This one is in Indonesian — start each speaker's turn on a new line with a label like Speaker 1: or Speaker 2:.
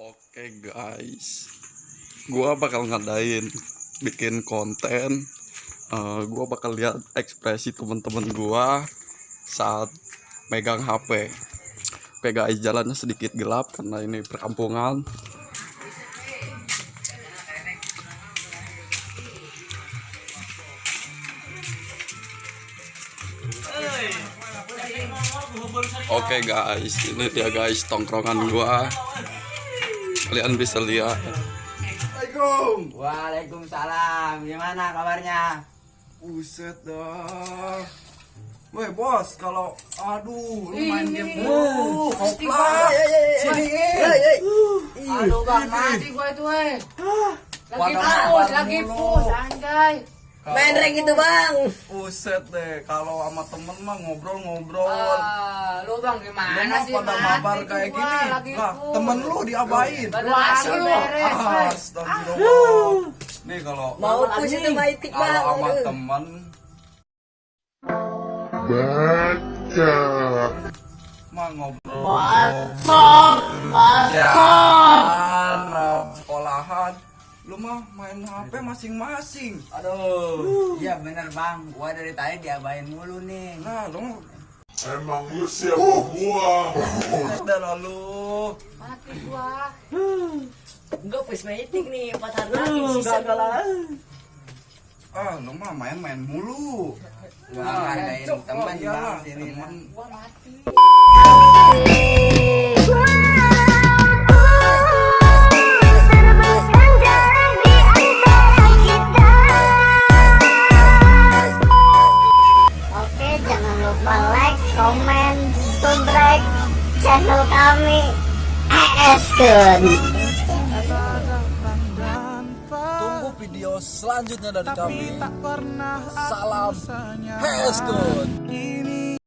Speaker 1: Oke guys, gua bakal ngadain bikin konten. Gua bakal lihat ekspresi teman-teman gua saat megang HP. Oke guys, jalannya sedikit gelap karena ini perkampungan. Oke guys, ini dia guys tongkrongan gua. Kalian bisa lihat.
Speaker 2: Assalamualaikum.
Speaker 3: Waalaikumsalam. Gimana kabarnya?
Speaker 2: Buset dah. Woi bos, kalau lu main game kopla. Sini.
Speaker 3: Aduh bang, mati gua itu lagi push, anjay.
Speaker 4: Main rank itu bang.
Speaker 2: Buset deh, kalau sama temen mah ngobrol-ngobrol.
Speaker 3: Lu bang
Speaker 2: Lu
Speaker 3: gimana
Speaker 2: mah
Speaker 3: sih?
Speaker 2: pada mabar kayak gini. Lah, temen lu diabain.
Speaker 3: Asli lu.
Speaker 2: Astagfirullah. Nih kalau
Speaker 4: Mau push itu maitik bang.
Speaker 2: kalau sama
Speaker 4: Aduh.
Speaker 2: temen mah ngobrol. Sekolahan lu mah main HP masing-masing.
Speaker 3: Aduh. Iya bener bang, gua dari tadi diabain mulu nih.
Speaker 2: Nah, lu
Speaker 5: Emang lu siapa gua?
Speaker 2: udah lalu.
Speaker 3: Mati gua.
Speaker 4: Enggak push maitik nih 4 hari lagi sisa.
Speaker 2: Lu mah main-main mulu.
Speaker 3: Gua ngadain teman
Speaker 2: iyalah,
Speaker 3: bang sini.
Speaker 2: temen.
Speaker 3: Gua mati.
Speaker 6: Oke, jangan lupa like, komen, subscribe channel kami ES-kun.
Speaker 2: Tunggu video selanjutnya dari kami. Salam Heskun.